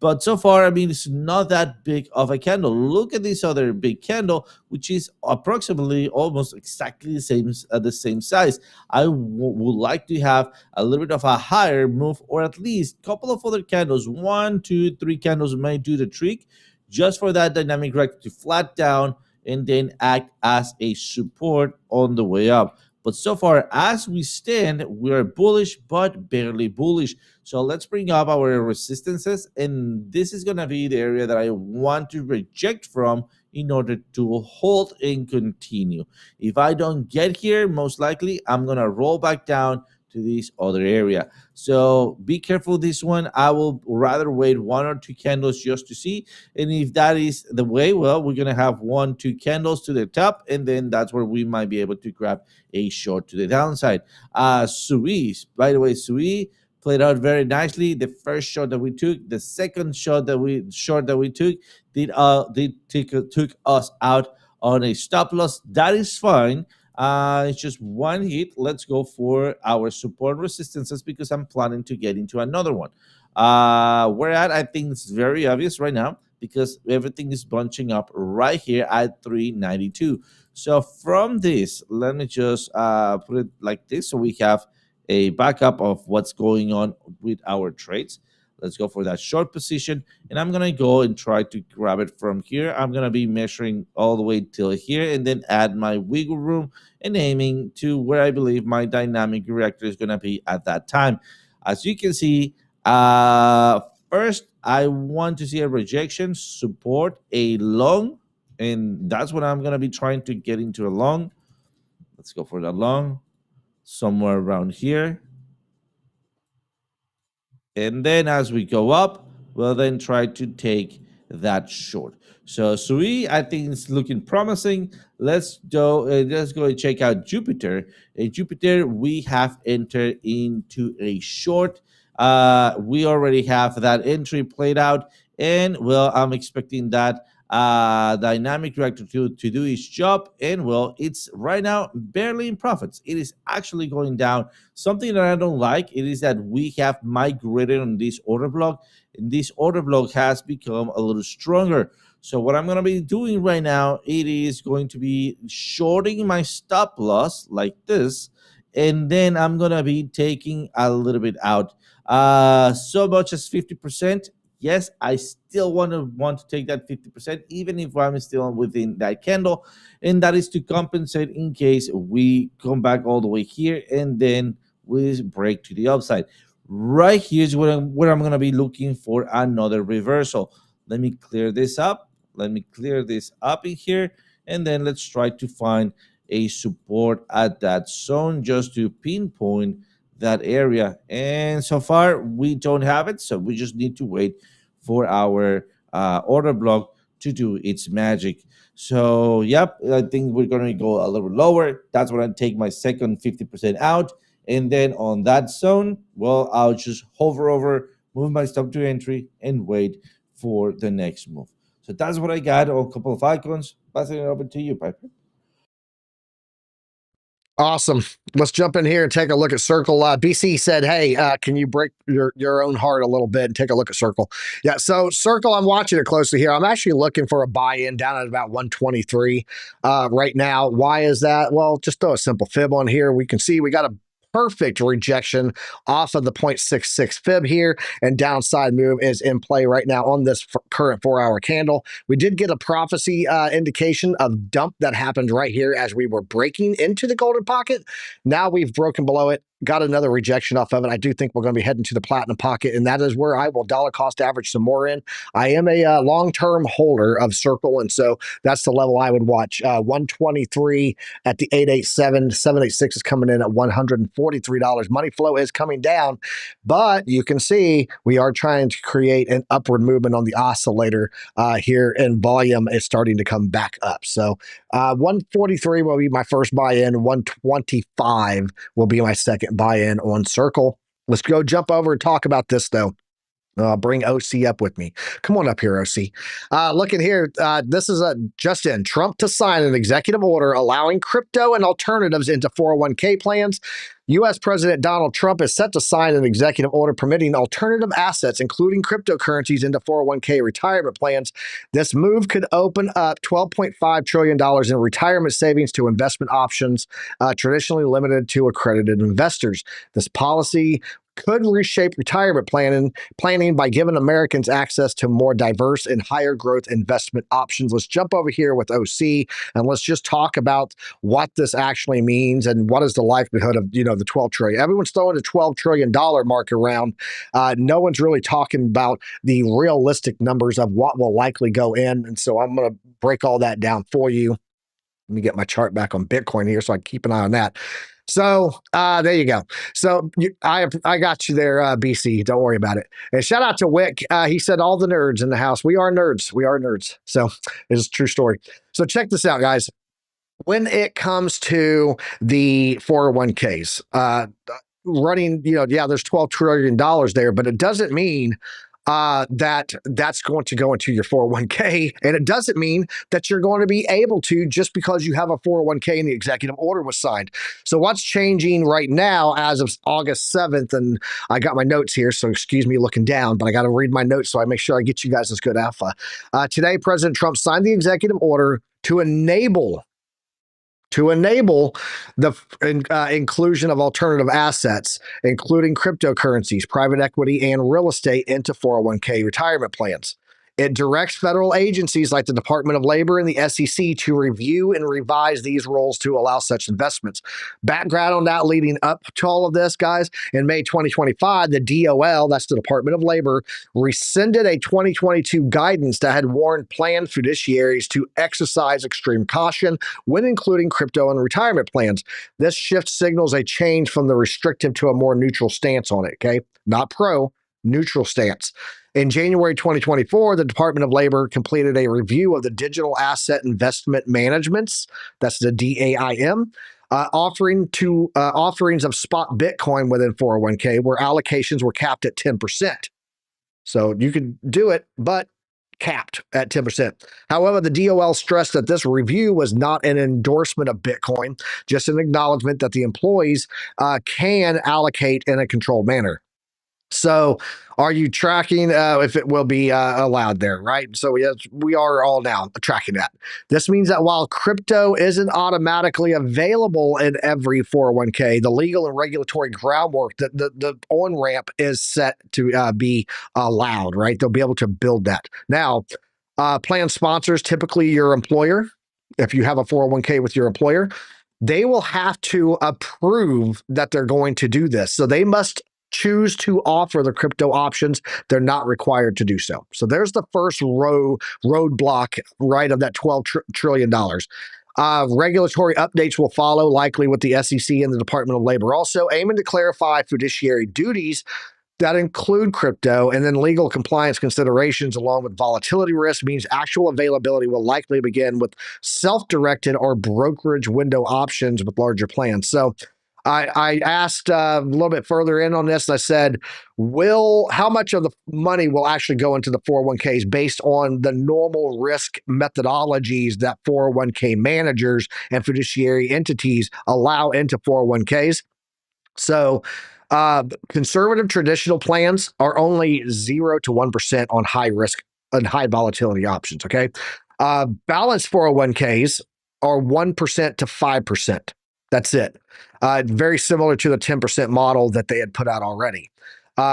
[SPEAKER 2] But so far, I mean, it's not that big of a candle. Look at this other big candle, which is approximately almost exactly the same size. I would like to have a little bit of a higher move, or at least a couple of other candles. 1, 2, 3 candles may do the trick, just for that dynamic reactor to flat down and then act as a support on the way up. But so far, as we stand, we are bullish, but barely bullish. So let's bring up our resistances, and this is going to be the area that I want to reject from in order to hold and continue. If I don't get here, most likely I'm going to roll back down to this other area. So be careful this one. I will rather wait 1 or 2 candles just to see. And if that is the way, well, we're going to have 1, 2 candles to the top, and then that's where we might be able to grab a short to the downside. Sui, by the way, Sui played out very nicely. The first shot that we took, the second shot that we took, took us out on a stop loss. That is fine. It's just one hit. Let's go for our support resistances because I'm planning to get into another one. Where at, I think it's very obvious right now because everything is bunching up right here at 392. So from this, let me just put it like this so we have a backup of what's going on with our trades. Let's go for that short position, and I'm gonna go and try to grab it from here. I'm gonna be measuring all the way till here and then add my wiggle room and aiming to where I believe my dynamic reactor is gonna be at that time. As you can see, first I want to see a rejection, support, a long, and that's what I'm gonna be trying to get into a long. Let's go for that long, somewhere around here. And then as we go up, we'll then try to take that short. So Sui, I think it's looking promising. Let's go and check out Jupiter. Jupiter, we have entered into a short. We already have that entry played out, and well, I'm expecting that dynamic reactor to do its job, and well, it's right now barely in profits. It is actually going down. Something that I don't like, it is that we have migrated on this order block, and this order block has become a little stronger. So what I'm going to be doing right now, it is going to be shorting my stop loss like this, and then I'm going to be taking a little bit out, so much as 50%. Yes, I still want to take that 50%, even if I'm still within that candle, and that is to compensate in case we come back all the way here and then we break to the upside. Right here is where I'm going to be looking for another reversal. Let me clear this up. Let me clear this up in here, and then let's try to find a support at that zone just to pinpoint that area. And so far we don't have it, so we just need to wait for our order block to do its magic. So yep, I think we're going to go a little lower. That's when I take my second 50% out, and then on that zone, well, I'll just hover over, move my stop to entry, and wait for the next move. So that's what I got on a couple of icons. Passing it over to you, Piper.
[SPEAKER 1] Awesome. Let's jump in here and take a look at Circle. BC said, "Hey, can you break your own heart a little bit and take a look at Circle?" Yeah. So Circle, I'm watching it closely here. I'm actually looking for a buy-in down at about 123 right now. Why is that? Well, just throw a simple fib on here. We can see we got a perfect rejection off of the 0.66 fib here, and downside move is in play right now on this current 4-hour candle. We did get a prophecy indication of dump that happened right here as we were breaking into the golden pocket. Now we've broken below it. got another rejection off of it. I do think we're going to be heading to the platinum pocket, and that is where I will dollar cost average some more in. I am a long-term holder of Circle, and so that's the level I would watch. 123 at the 887, 786 is coming in at $143. Money flow is coming down, but you can see we are trying to create an upward movement on the oscillator here, and volume is starting to come back up. So 143 will be my first buy-in. 125 will be my second buy-in on Circle. Let's go jump over and talk about this, though. Bring OC up with me. Come on up here, OC. Looking here, this is just in. Trump to sign an executive order allowing crypto and alternatives into 401k plans. U.S. President Donald Trump is set to sign an executive order permitting alternative assets, including cryptocurrencies, into 401k retirement plans. This move could open up $12.5 trillion in retirement savings to investment options traditionally limited to accredited investors. This policy could reshape retirement planning by giving Americans access to more diverse and higher growth investment options. Let's jump over here with OC and let's just talk about what this actually means and what is the likelihood of, the 12 trillion. Everyone's throwing a $12 trillion mark around. No one's really talking about the realistic numbers of what will likely go in. And so I'm going to break all that down for you. Let me get my chart back on Bitcoin here so I can keep an eye on that. So there you go. So I got you there, BC. Don't worry about it. And shout out to Wick. He said all the nerds in the house. We are nerds. We are nerds. So it's a true story. So check this out, guys. When it comes to the 401ks, running, there's $12 trillion there, but it doesn't mean that's going to go into your 401k. And it doesn't mean that you're going to be able to just because you have a 401k and the executive order was signed. So what's changing right now as of August 7th, and I got my notes here, so excuse me looking down, but I got to read my notes so I make sure I get you guys as good alpha. Today, President Trump signed the executive order to enable the inclusion of alternative assets, including cryptocurrencies, private equity, and real estate into 401k retirement plans. It directs federal agencies like the Department of Labor and the SEC to review and revise these rules to allow such investments. Background on that leading up to all of this, guys, in May 2025, the DOL, that's the Department of Labor, rescinded a 2022 guidance that had warned planned fiduciaries to exercise extreme caution when including crypto and retirement plans. This shift signals a change from the restrictive to a more neutral stance on it, okay? Not pro, neutral stance. In January 2024, the Department of Labor completed a review of the digital asset investment managements, that's the DAIM, offerings of spot Bitcoin within 401k, where allocations were capped at 10%. So you could do it, but capped at 10%. However, the DOL stressed that this review was not an endorsement of Bitcoin, just an acknowledgement that the employees can allocate in a controlled manner. So are you tracking if it will be allowed there, right? So yes, we are all now tracking that. This means that while crypto isn't automatically available in every 401k, the legal and regulatory groundwork, the on-ramp is set to be allowed, right? They'll be able to build that. Now, plan sponsors, typically your employer, if you have a 401k with your employer, they will have to approve that they're going to do this. So they must choose to offer the crypto options. They're not required to do so. So there's the first roadblock, right, of that $12 trillion. Regulatory updates will follow, likely with the SEC and the Department of Labor also, aiming to clarify fiduciary duties that include crypto, and then legal compliance considerations along with volatility risk means actual availability will likely begin with self-directed or brokerage window options with larger plans. So I asked a little bit further in on this. I said, how much of the money will actually go into the 401ks based on the normal risk methodologies that 401k managers and fiduciary entities allow into 401ks? So conservative traditional plans are only 0 to 1% on high risk and high volatility options, okay? Balanced 401ks are 1% to 5%. That's it. Very similar to the 10% model that they had put out already.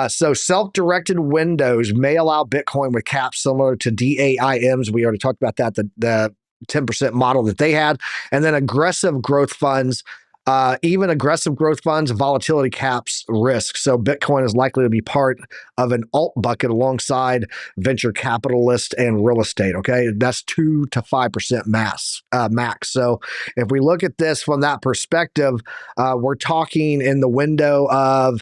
[SPEAKER 1] So self-directed windows may allow Bitcoin with caps similar to DAIMs. We already talked about that, the 10% model that they had. And then aggressive growth funds even aggressive growth funds, volatility caps risk. So Bitcoin is likely to be part of an alt bucket alongside venture capitalist and real estate. Okay, that's 2 to 5% max. So if we look at this from that perspective, we're talking in the window of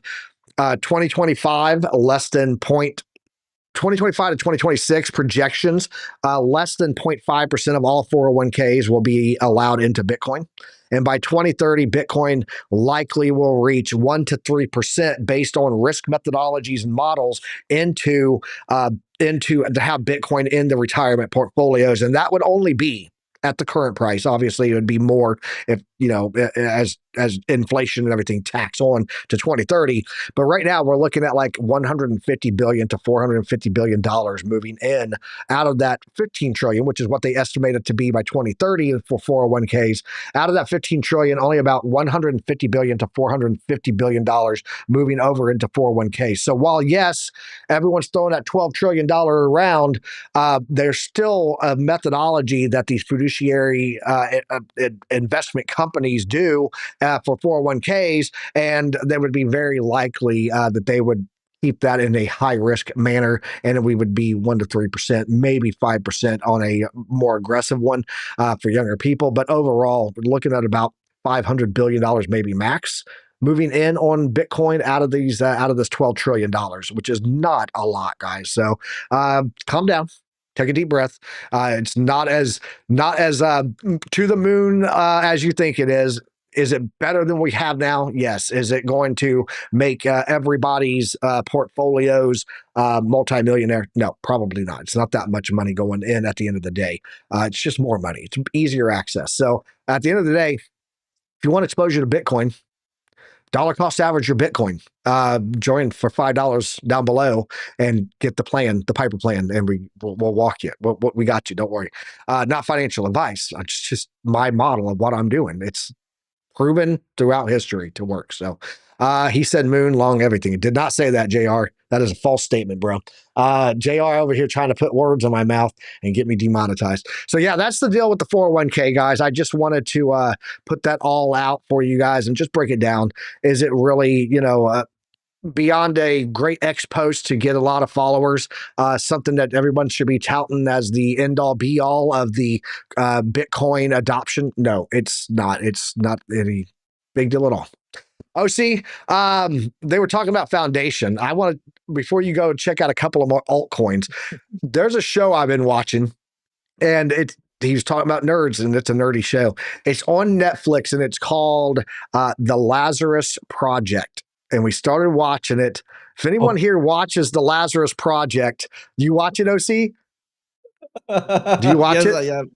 [SPEAKER 1] 2025, less than 2025 to 2026 projections, less than 0.5% of all 401ks will be allowed into Bitcoin. And by 2030, Bitcoin likely will reach 1 to 3% based on risk methodologies and models into to have Bitcoin in the retirement portfolios. And that would only be at the current price. Obviously, it would be more if as inflation and everything tax on to 2030. But right now, we're looking at like 150 billion to 450 billion dollars moving in out of that 15 trillion, which is what they estimated to be by 2030 for 401ks. Out of that 15 trillion, only about 150 billion to 450 billion dollars moving over into 401ks. So while yes, everyone's throwing that 12 trillion dollar around, there's still a methodology that these fiduciary investment companies do for 401ks, and they would be very likely that they would keep that in a high risk manner, and we would be 1 to 3%, maybe 5% on a more aggressive one for younger people. But overall, we're looking at about $500 billion, maybe max, moving in on Bitcoin out of this $12 trillion, which is not a lot, guys. So calm down. Take a deep breath. It's not as to the moon as you think it is. Is it better than we have now? Yes. Is it going to make everybody's portfolios multimillionaire? No, probably not. It's not that much money going in at the end of the day. It's just more money. It's easier access. So at the end of the day, if you want exposure to Bitcoin, dollar cost average your Bitcoin. Join for $5 down below and get the plan, the Piper plan, and we'll walk you. We got you. Don't worry. Not financial advice. It's just my model of what I'm doing. It's proven throughout history to work. So he said moon long everything. It did not say that, JR. That is a false statement, bro. JR over here trying to put words in my mouth and get me demonetized. So yeah, that's the deal with the 401k, guys. I just wanted to put that all out for you guys and just break it down. Is it really, beyond a great X post to get a lot of followers, something that everyone should be touting as the end all be all of the Bitcoin adoption? No, it's not. It's not any big deal at all. OC, they were talking about Foundation. I want to, before you go, check out a couple of more altcoins. There's a show I've been watching, and he was talking about nerds, and it's a nerdy show. It's on Netflix, and it's called The Lazarus Project. And we started watching it. If anyone here watches The Lazarus Project, do you watch it, OC? Do you watch
[SPEAKER 2] yes,
[SPEAKER 1] it?
[SPEAKER 2] I am.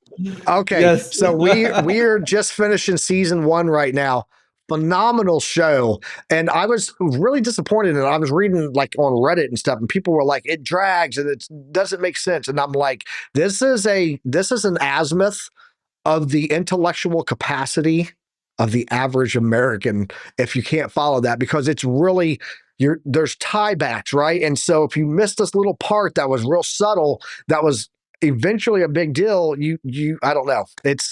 [SPEAKER 1] Okay,
[SPEAKER 2] Yes.
[SPEAKER 1] so we're just finishing season 1 right now. Phenomenal show, and I was really disappointed. And I was reading like on Reddit and stuff, and people were like, "It drags and it doesn't make sense." And I'm like, "This is an azimuth of the intellectual capacity of the average American if you can't follow that, because it's really there's tiebacks, right? And so if you missed this little part that was real subtle, that was eventually a big deal, you I don't know. It's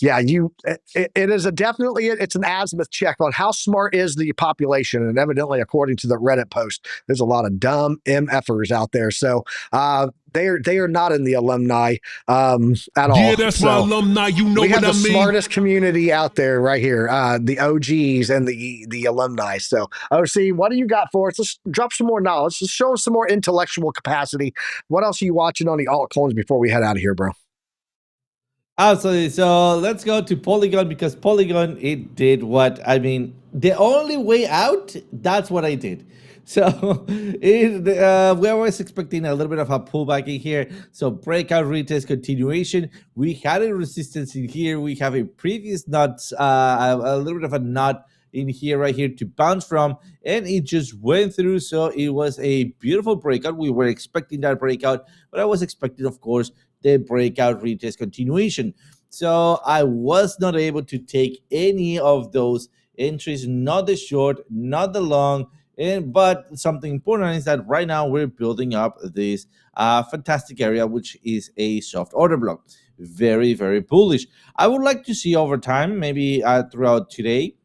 [SPEAKER 1] yeah, it is definitely it's an azimuth check on how smart is the population, and evidently, according to the Reddit post, there's a lot of dumb MFers out there. So they are not in the alumni at all.
[SPEAKER 3] Yeah, that's my alumni. You know
[SPEAKER 1] we have
[SPEAKER 3] what I
[SPEAKER 1] the
[SPEAKER 3] mean?
[SPEAKER 1] Smartest community out there right here, the OGs and the alumni. So OC, what do you got for us? Let's drop some more knowledge. Let's show us some more intellectual capacity. What else are you watching on the altcoins before we head out of here, bro?
[SPEAKER 2] Absolutely. So let's go to Polygon, because Polygon, it did what, I mean, the only way out, that's what I did. So we was expecting a little bit of a pullback in here. So breakout retest continuation. We had a resistance in here. We have a previous nut, a little bit of a nut in here, right here, to bounce from, and it just went through. So it was a beautiful breakout. We were expecting that breakout, but I was expecting, of course, the breakout retest continuation. So I was not able to take any of those entries, not the short, not the long. But something important is that right now we're building up this fantastic area, which is a soft order block. very, very bullish. I would like to see over time, maybe throughout today,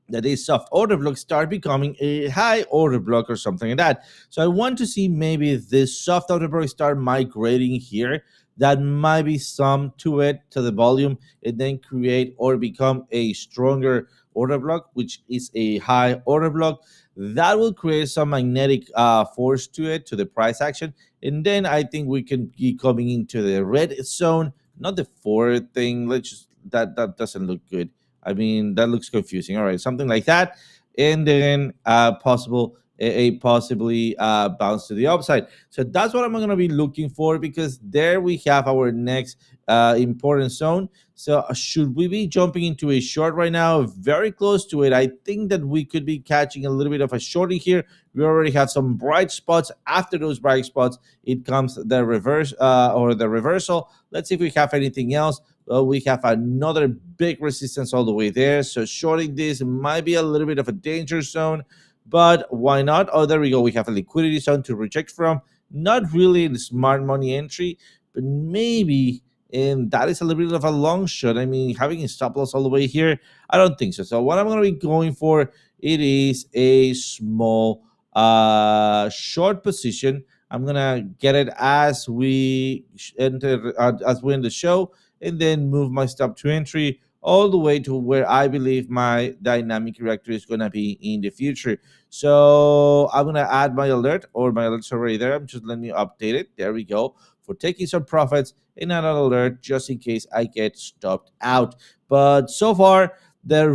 [SPEAKER 2] that a soft order block start becoming a high order block or something like that. So I want to see maybe this soft order block start migrating here. That might be some to it, to the volume, and then create or become a stronger order block, which is a high order block. That will create some magnetic force to it, to the price action. And then I think we can be coming into the red zone, not the forward thing. Let's just, that doesn't look good. I mean, that looks confusing. All right, something like that, and then possibly bounce to the upside. So that's what I'm going to be looking for, because there we have our next important zone. So should we be jumping into a short right now? Very close to it. I think that we could be catching a little bit of a shorty here. We already have some bright spots. After those bright spots, it comes the reverse or the reversal. Let's see if we have anything else. Well, we have another big resistance all the way there. So shorting this might be a little bit of a danger zone, but why not? Oh, there we go. We have a liquidity zone to reject from. Not really the smart money entry, but maybe, and that is a little bit of a long shot. I mean, having a stop loss all the way here, I don't think so. So what I'm going to be going for, it is a small short position. I'm going to get it as we enter, as we end the show, and then move my stop to entry all the way to where I believe my dynamic reactor is going to be in the future. So I'm going to add my alert, or my alert's already there. I'm just letting me update it. There we go. For taking some profits, and add an alert just in case I get stopped out. But so far, the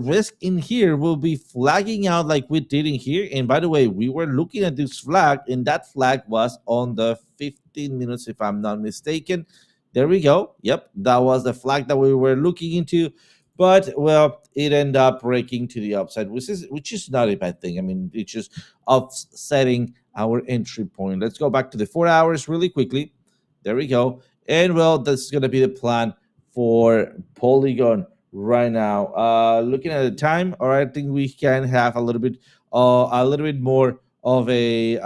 [SPEAKER 2] risk in here will be flagging out like we did in here. And by the way, we were looking at this flag, and that flag was on the 15 minutes, if I'm not mistaken. There we go. Yep, that was the flag that we were looking into. But, well, it ended up breaking to the upside, which is not a bad thing. I mean, it's just offsetting our entry point. Let's go back to the 4 hours really quickly. There we go. And, well, this is going to be the plan for Polygon right now. Looking at the time, all right, I think we can have a little bit more of a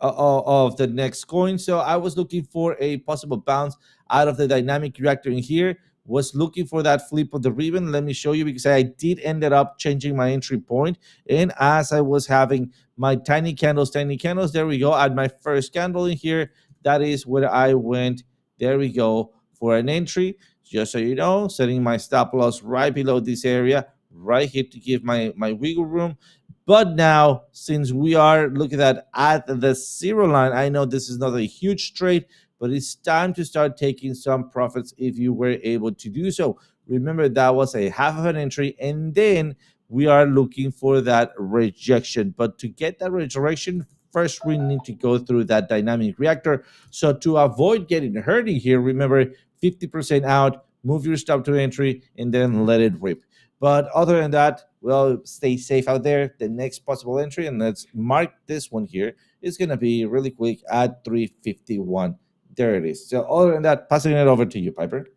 [SPEAKER 2] of the next coin. So I was looking for a possible bounce out of the dynamic reactor in here. Was looking for that flip of the ribbon. Let me show you, because I did ended up changing my entry point. And as I was having my tiny candles, there we go. At my first candle in here, that is where I went. There we go for an entry. Just so you know, setting my stop loss right below this area, right here to give my wiggle room. But now, since we are looking at the zero line, I know this is not a huge trade, but it's time to start taking some profits if you were able to do so. Remember, that was a half of an entry, and then we are looking for that rejection. But to get that rejection, first we need to go through that dynamic reactor. So to avoid getting hurt here, remember, 50% out, move your stop to entry, and then let it rip. But other than that, well, stay safe out there. The next possible entry, and let's mark this one here, is going to be really quick at 351. There it is. So other than that, passing it over to you, Piper.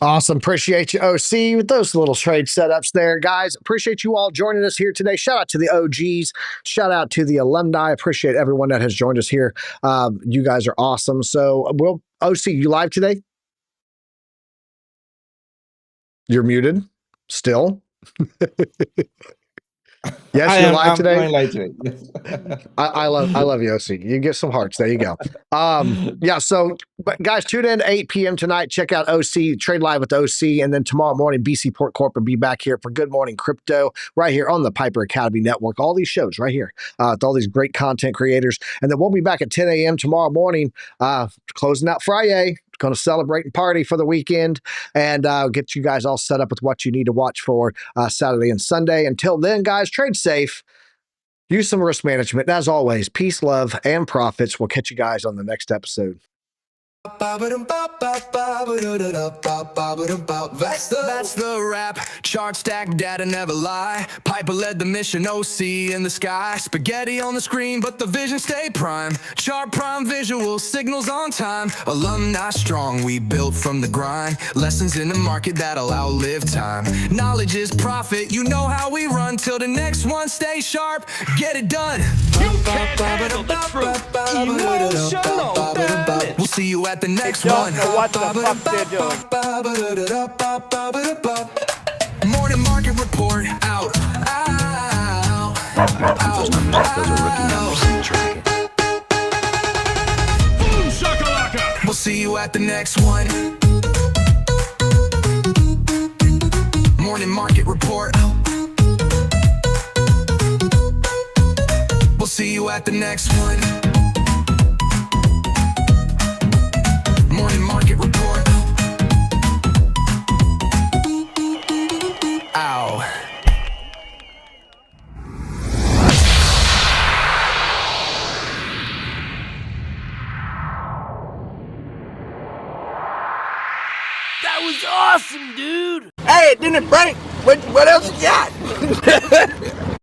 [SPEAKER 1] Awesome. Appreciate you, OC, with those little trade setups there, guys. Appreciate you all joining us here today. Shout out to the OGs. Shout out to the alumni. Appreciate everyone that has joined us here. You guys are awesome. So, OC, you live today? You're muted still. Yes, you're live today.
[SPEAKER 2] I'm live today. Yes.
[SPEAKER 1] I love you, OC. You get some hearts. There you go. Yeah. So, but guys, tune in 8 p.m. tonight. Check out OC, Trade Live with OC, and then tomorrow morning, BC Port Corp will be back here for Good Morning Crypto, right here on the Piper Academy Network. All these shows right here with all these great content creators, and then we'll be back at 10 a.m. tomorrow morning, closing out Friday. Going to celebrate and party for the weekend, and get you guys all set up with what you need to watch for Saturday and Sunday. Until then, guys, trade safe. Use some risk management. As always, peace, love, and profits. We'll catch you guys on the next episode.
[SPEAKER 3] That's the rap. Chart stack, data never lie. Piper led the mission, OC in the sky. Spaghetti on the screen, but the vision stay prime. Chart prime visual, signals on time. Alumni strong, we built from the grind. Lessons in the market that'll outlive time. Knowledge is profit, you know how we run. Till the next one, stay sharp, get it done.
[SPEAKER 4] You can't handle the truth. Emotional damage.
[SPEAKER 3] We'll see you at at the next
[SPEAKER 4] don't
[SPEAKER 3] one.
[SPEAKER 4] know what the fuck they're doing.
[SPEAKER 3] Morning market report out.
[SPEAKER 5] Those numbers, those are rookie numbers. Track it.
[SPEAKER 3] Boom shakalaka. We'll see you at the next one. Morning market report out. We'll see you at the next one. Morning market report. Ow.
[SPEAKER 4] That was awesome, dude. Hey, it didn't break. What else you got?